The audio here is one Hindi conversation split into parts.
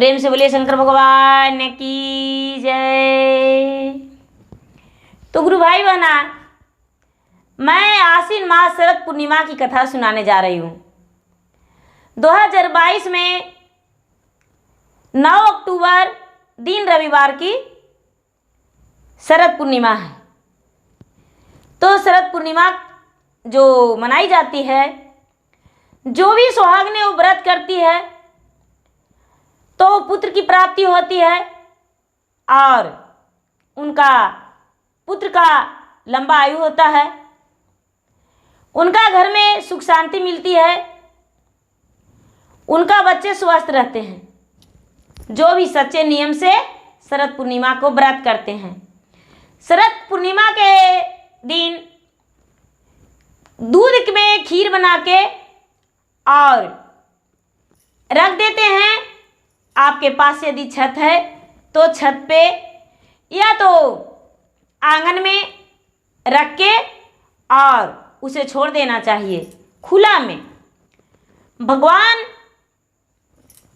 प्रेम से बोलिए शंकर भगवान की जय। तो गुरु भाई बहना, मैं आश्विन मास शरद पूर्णिमा की कथा सुनाने जा रही हूँ। 2022 में 9 अक्टूबर दिन रविवार की शरद पूर्णिमा है। तो शरद पूर्णिमा जो मनाई जाती है, जो भी सुहागनें वो व्रत करती है तो पुत्र की प्राप्ति होती है और उनका पुत्र का लंबा आयु होता है, उनका घर में सुख शांति मिलती है, उनका बच्चे स्वस्थ रहते हैं। जो भी सच्चे नियम से शरद पूर्णिमा को व्रत करते हैं। शरद पूर्णिमा के दिन दूध में खीर बना के और रख देते हैं। आपके पास यदि छत है तो छत पे या तो आंगन में रख के और उसे छोड़ देना चाहिए खुला में। भगवान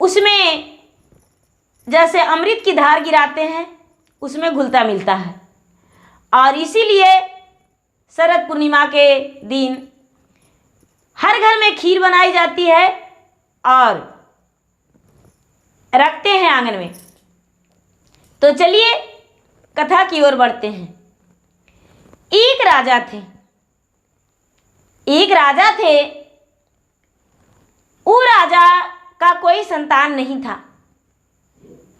उसमें जैसे अमृत की धार गिराते हैं, उसमें घुलता मिलता है। और इसीलिए शरद पूर्णिमा के दिन हर घर में खीर बनाई जाती है और रखते हैं आंगन में। तो चलिए कथा की ओर बढ़ते हैं। एक राजा थे। वो राजा का कोई संतान नहीं था।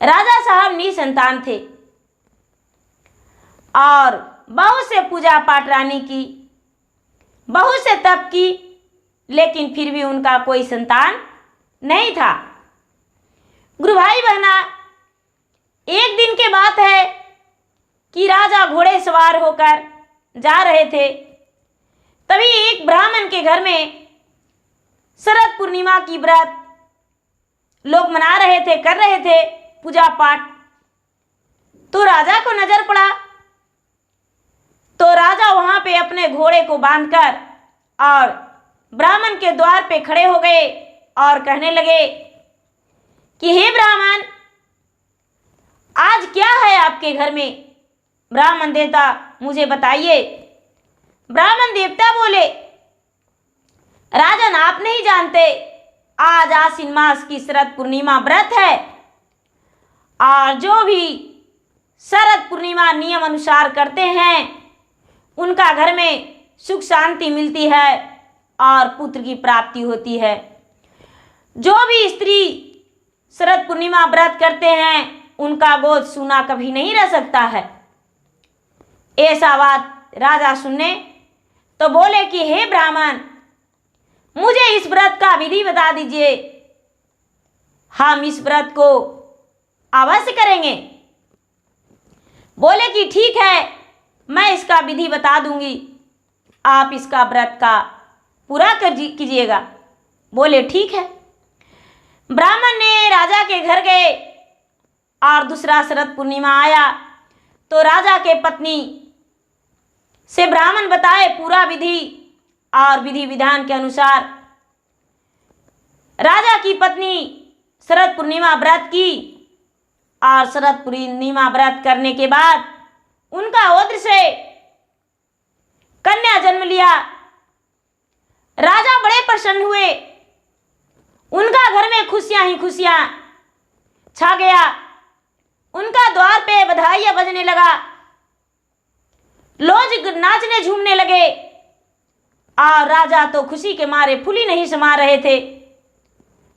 राजा साहब निसंतान थे और बहुत से पूजा पाठ रानी की, बहुत से तप की, लेकिन फिर भी उनका कोई संतान नहीं था। गुरु भाई बहना, एक दिन की बात है कि राजा घोड़े सवार होकर जा रहे थे। तभी एक ब्राह्मण के घर में शरद पूर्णिमा की व्रत लोग मना रहे थे, कर रहे थे पूजा पाठ। तो राजा को नजर पड़ा। तो राजा वहां पे अपने घोड़े को बांधकर और ब्राह्मण के द्वार पे खड़े हो गए और कहने लगे कि हे ब्राह्मण, आज क्या है आपके घर में? ब्राह्मण देवता मुझे बताइए। ब्राह्मण देवता बोले, राजन आप नहीं जानते, आज आश्विन मास की शरद पूर्णिमा व्रत है और जो भी शरद पूर्णिमा नियम अनुसार करते हैं उनका घर में सुख शांति मिलती है और पुत्र की प्राप्ति होती है। जो भी स्त्री शरद पूर्णिमा व्रत करते हैं उनका गोद सूना कभी नहीं रह सकता है। ऐसा बात राजा सुनने तो बोले कि हे ब्राह्मण, मुझे इस व्रत का विधि बता दीजिए, हम इस व्रत को अवश्य करेंगे। बोले कि ठीक है, मैं इसका विधि बता दूंगी, आप इसका व्रत का पूरा कीजिएगा। बोले ठीक है। ब्राह्मण ने राजा के घर गए और दूसरा शरद पूर्णिमा आया तो राजा के पत्नी से ब्राह्मण बताए पूरा विधि और विधि विधान के अनुसार राजा की पत्नी शरद पूर्णिमा व्रत की और शरद पूर्णिमा व्रत करने के बाद उनका औद्र से कन्या जन्म लिया। राजा बड़े प्रसन्न हुए। उनका घर में खुशियां ही खुशियां छा गया। उनका द्वार पे बधाइयां बजने लगा, लोग नाचने झूमने लगे और राजा तो खुशी के मारे फूली नहीं समा रहे थे।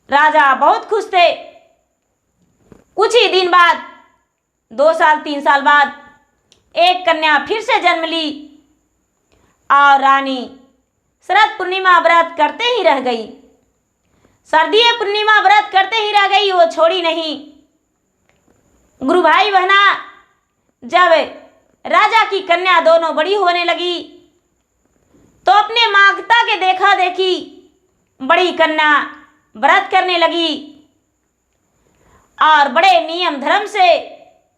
राजा बहुत खुश थे। कुछ ही दिन बाद, 2 साल 3 साल बाद, एक कन्या फिर से जन्म ली और रानी शरद पूर्णिमा व्रत करते ही रह गई। शारदीय पूर्णिमा व्रत करते ही रह गई, वो छोड़ी नहीं। गुरु भाई बहना, जब राजा की कन्या दोनों बड़ी होने लगी तो अपने माता के देखा देखी बड़ी कन्या व्रत करने लगी और बड़े नियम धर्म से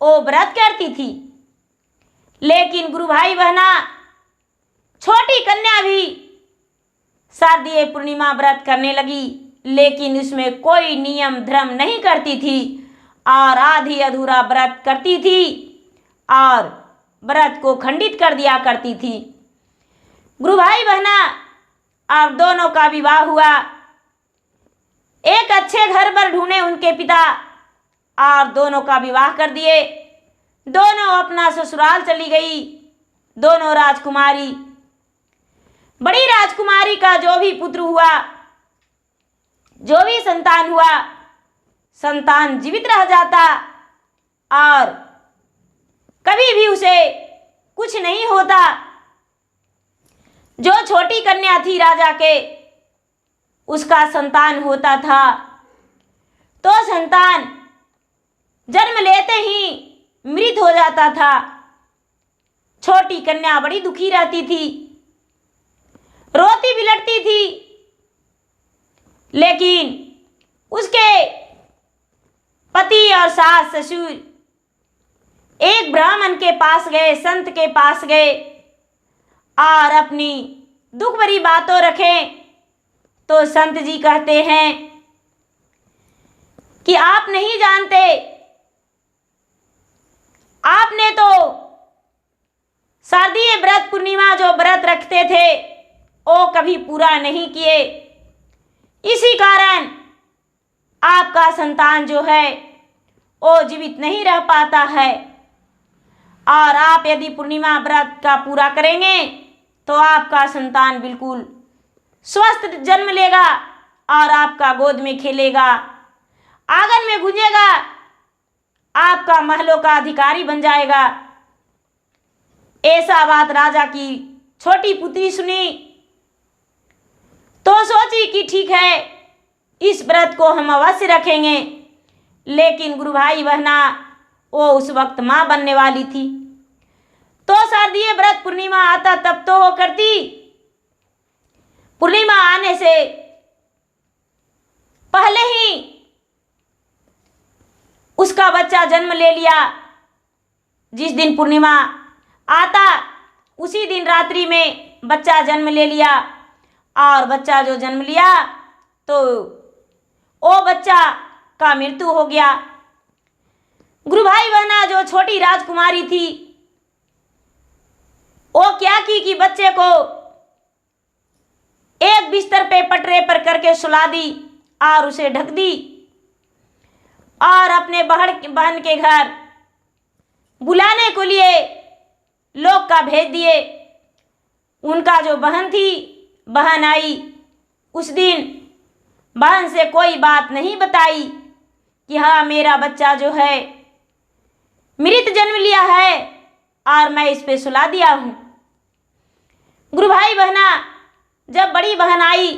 वो व्रत करती थी। लेकिन गुरु भाई बहना, छोटी कन्या भी शारदीय पूर्णिमा व्रत करने लगी, लेकिन उसमें कोई नियम धर्म नहीं करती थी और आधी अधूरा व्रत करती थी और व्रत को खंडित कर दिया करती थी। गुरु भाई बहना, अब दोनों का विवाह हुआ। एक अच्छे घर पर ढूंढे उनके पिता और दोनों का विवाह कर दिए। दोनों अपना ससुराल चली गई। दोनों राजकुमारी, बड़ी राजकुमारी का जो भी पुत्र हुआ, जो भी संतान हुआ, संतान जीवित रह जाता और कभी भी उसे कुछ नहीं होता। जो छोटी कन्या थी राजा के, उसका संतान होता था तो संतान जन्म लेते ही मृत हो जाता था। छोटी कन्या बड़ी दुखी रहती थी, रोती बिलखती थी। लेकिन उसके पति और सास ससुर एक ब्राह्मण के पास गए, संत के पास गए और अपनी दुख भरी बातों रखें तो संत जी कहते हैं कि आप नहीं जानते, आपने तो शारदीय व्रत पूर्णिमा जो व्रत रखते थे वो कभी पूरा नहीं किए। इसी कारण आपका संतान जो है वो जीवित नहीं रह पाता है। और आप यदि पूर्णिमा व्रत का पूरा करेंगे तो आपका संतान बिल्कुल स्वस्थ जन्म लेगा और आपका गोद में खेलेगा, आंगन में गूंजेगा, आपका महलों का अधिकारी बन जाएगा। ऐसा बात राजा की छोटी पुत्री सुनी तो सोची कि ठीक है, इस व्रत को हम अवश्य रखेंगे। लेकिन गुरु भाई बहना, वो उस वक्त माँ बनने वाली थी तो शारदीय व्रत पूर्णिमा आता तब तो वो करती। पूर्णिमा आने से पहले ही उसका बच्चा जन्म ले लिया। जिस दिन पूर्णिमा आता उसी दिन रात्रि में बच्चा जन्म ले लिया और बच्चा जो जन्म लिया तो वो बच्चा का मृत्यु हो गया। गुरु भाई बहना, जो छोटी राजकुमारी थी वो क्या की कि बच्चे को एक बिस्तर पे पटरे पर करके सुला दी और उसे ढक दी और अपने बहन के घर बुलाने को लिए लोग का भेज दिए। उनका जो बहन थी, बहन आई। उस दिन बहन से कोई बात नहीं बताई कि हाँ, मेरा बच्चा जो है मृत जन्म लिया है और मैं इस पे सुला दिया हूँ। गुरु भाई बहना, जब बड़ी बहन आई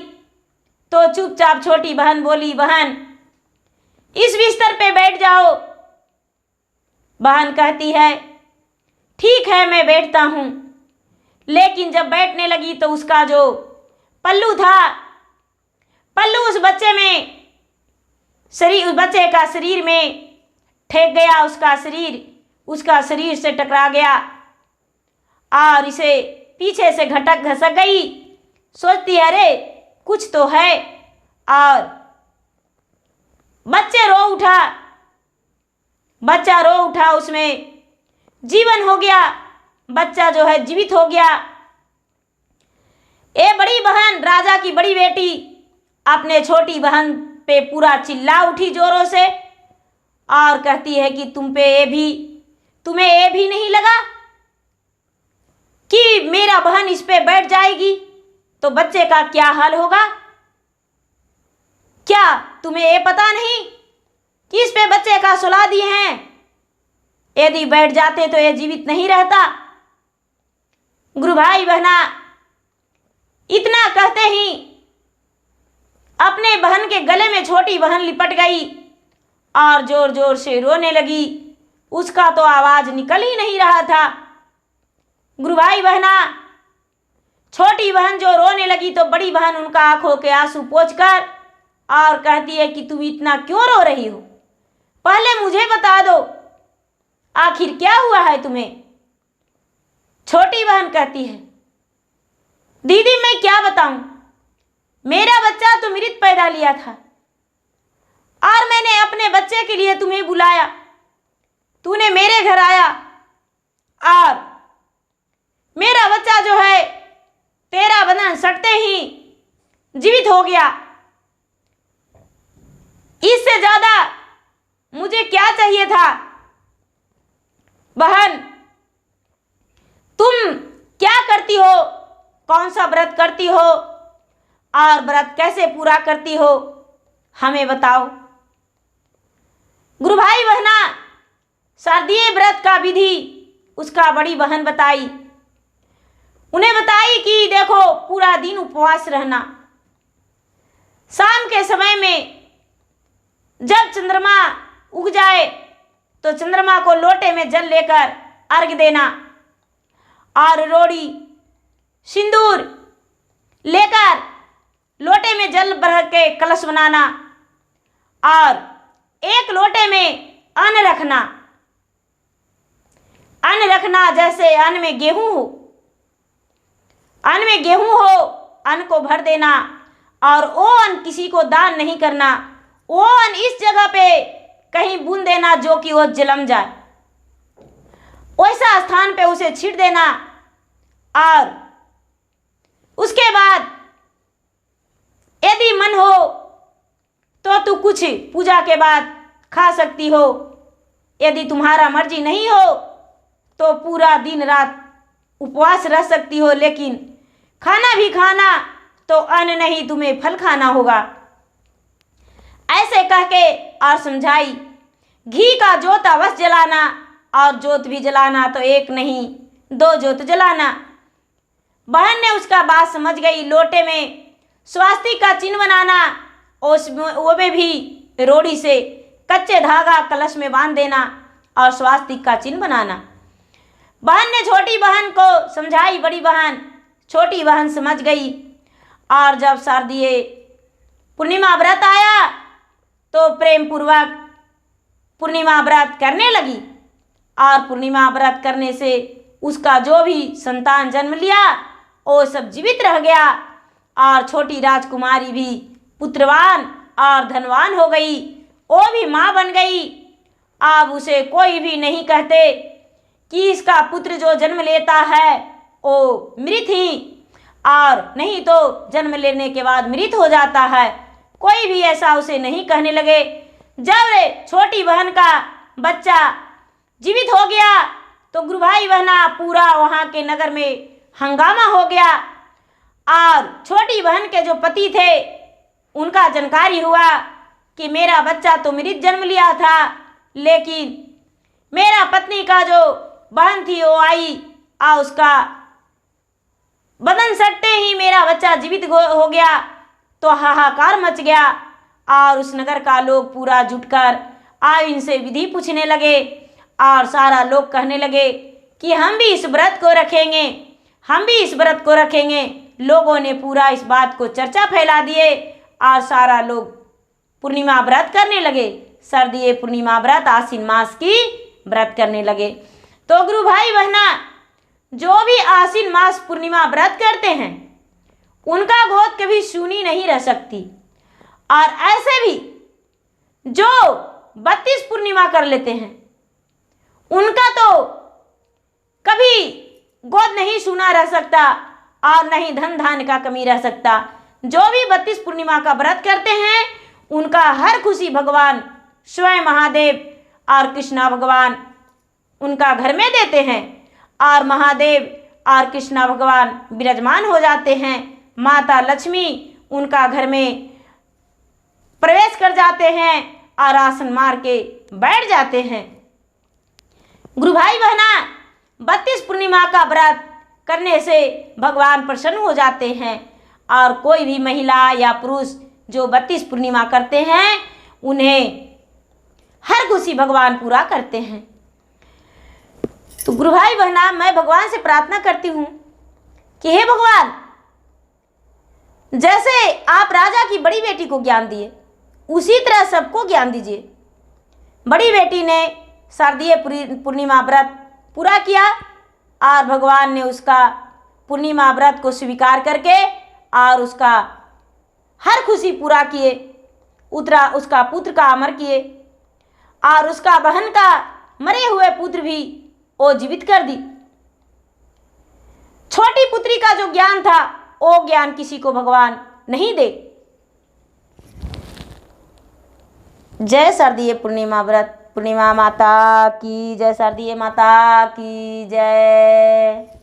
तो चुपचाप छोटी बहन बोली, बहन इस बिस्तर पे बैठ जाओ। बहन कहती है ठीक है, मैं बैठता हूँ। लेकिन जब बैठने लगी तो उसका जो पल्लू था, पल्लू उस बच्चे में शरीर, उस बच्चे का शरीर में ठेक गया। उसका शरीर से टकरा गया और इसे पीछे से घसक गई। सोचती है अरे कुछ तो है, और बच्चा रो उठा, उसमें जीवन हो गया। बच्चा जो है जीवित हो गया। ये बड़ी बहन, राजा की बड़ी बेटी, अपने छोटी बहन पे पूरा चिल्ला उठी जोरों से और कहती है कि तुम्हें ये भी नहीं लगा कि मेरा बहन इस पे बैठ जाएगी तो बच्चे का क्या हाल होगा? क्या तुम्हें ये पता नहीं कि इस पे बच्चे का सुला दिए हैं? यदि बैठ जाते तो ये जीवित नहीं रहता। गुरु भाई बहना, इतना कहते ही अपने बहन के गले में छोटी बहन लिपट गई और जोर जोर से रोने लगी। उसका तो आवाज निकल ही नहीं रहा था। गुरु भाई बहना, छोटी बहन जो रोने लगी तो बड़ी बहन उनका आंखों के आंसू पोंछकर और कहती है कि तुम इतना क्यों रो रही हो? पहले मुझे बता दो, आखिर क्या हुआ है तुम्हें? छोटी बहन कहती है, दीदी मैं क्या बताऊं, मेरा बच्चा तो मृत पैदा लिया था और मैंने अपने बच्चे के लिए तुम्हें बुलाया, तूने मेरे घर आया और मेरा बच्चा जो है तेरा बंधन सटते ही जीवित हो गया। इससे ज्यादा मुझे क्या चाहिए था? बहन, तुम क्या करती हो? कौन सा व्रत करती हो और व्रत कैसे पूरा करती हो, हमें बताओ। गुरु भाई बहना शारदीय व्रत का विधि उसका बड़ी बहन बताई। उन्हें बताई कि देखो, पूरा दिन उपवास रहना, शाम के समय में जब चंद्रमा उग जाए तो चंद्रमा को लोटे में जल लेकर अर्घ देना और रोड़ी सिंदूर लेकर लोटे में जल भर के कलश बनाना और एक लोटे में अन्न रखना। अन्न रखना जैसे अन्न में गेहूं हो, अन्न में गेहूं हो, अन्न को भर देना और वो अन्न किसी को दान नहीं करना। वो अन्न इस जगह पे कहीं बूंद देना जो कि वो जलम जाए, वैसा स्थान पे उसे छीट देना। और उसके बाद यदि मन हो तो तू कुछ पूजा के बाद खा सकती हो, यदि तुम्हारा मर्जी नहीं हो तो पूरा दिन रात उपवास रह सकती हो, लेकिन खाना भी खाना तो अन्न नहीं, तुम्हें फल खाना होगा। ऐसे कह के और समझाई। घी का जोत अवश्य जलाना और जोत भी जलाना तो एक नहीं 2 जोत जलाना। बहन ने उसका बात समझ गई। लोटे में स्वास्तिक का चिन्ह बनाना, वो में भी रोड़ी से कच्चे धागा कलश में बांध देना और स्वास्तिक का चिन्ह बनाना। बहन ने छोटी बहन को समझाई। बड़ी बहन, छोटी बहन समझ गई। और जब शारदीय पूर्णिमा व्रत आया तो प्रेम पूर्वक पूर्णिमा व्रत करने लगी और पूर्णिमा व्रत करने से उसका जो भी संतान जन्म लिया वो सब जीवित रह गया और छोटी राजकुमारी भी पुत्रवान और धनवान हो गई। वो भी माँ बन गई। अब उसे कोई भी नहीं कहते कि इसका पुत्र जो जन्म लेता है वो मृत ही, और नहीं तो जन्म लेने के बाद मृत हो जाता है। कोई भी ऐसा उसे नहीं कहने लगे। जब छोटी बहन का बच्चा जीवित हो गया तो गुरु भाई बहना पूरा वहाँ के नगर में हंगामा हो गया और छोटी बहन के जो पति थे उनका जानकारी हुआ कि मेरा बच्चा तो मृत जन्म लिया था, लेकिन मेरा पत्नी का जो बहन थी वो आई और उसका बदन सटते ही मेरा बच्चा जीवित हो गया। तो हाहाकार मच गया और उस नगर का लोग पूरा जुटकर आए इनसे विधि पूछने लगे और सारा लोग कहने लगे कि हम भी इस व्रत को रखेंगे, हम भी इस व्रत को रखेंगे। लोगों ने पूरा इस बात को चर्चा फैला दिए और सारा लोग पूर्णिमा व्रत करने लगे। शारदीय पूर्णिमा व्रत आश्विन मास की व्रत करने लगे। तो गुरु भाई बहना, जो भी आश्विन मास पूर्णिमा व्रत करते हैं उनका गोद कभी सूनी नहीं रह सकती। और ऐसे भी जो 32 पूर्णिमा कर लेते हैं उनका तो कभी गोद नहीं सूना रह सकता और नहीं धन धान्य का कमी रह सकता। जो भी 32 पूर्णिमा का व्रत करते हैं उनका हर खुशी भगवान स्वयं महादेव और कृष्णा भगवान उनका घर में देते हैं और महादेव और कृष्णा भगवान विराजमान हो जाते हैं। माता लक्ष्मी उनका घर में प्रवेश कर जाते हैं और आसन मार के बैठ जाते हैं। गुरु भाई बहना, 32 पूर्णिमा का व्रत करने से भगवान प्रसन्न हो जाते हैं और कोई भी महिला या पुरुष जो 32 पूर्णिमा करते हैं उन्हें हर खुशी भगवान पूरा करते हैं। तो गुरु भाई बहना, मैं भगवान से प्रार्थना करती हूँ कि हे भगवान, जैसे आप राजा की बड़ी बेटी को ज्ञान दिए उसी तरह सबको ज्ञान दीजिए। बड़ी बेटी ने शारदीय पूर्णिमा व्रत पूरा किया और भगवान ने उसका पूर्णिमा व्रत को स्वीकार करके और उसका हर खुशी पूरा किए। उतरा उसका पुत्र का अमर किए और उसका बहन का मरे हुए पुत्र भी वो जीवित कर दी। छोटी पुत्री का जो ज्ञान था वो ज्ञान किसी को भगवान नहीं दे। जय शारदीय पूर्णिमा व्रत, पूर्णिमा माता की जय, शारदीय माता की जय।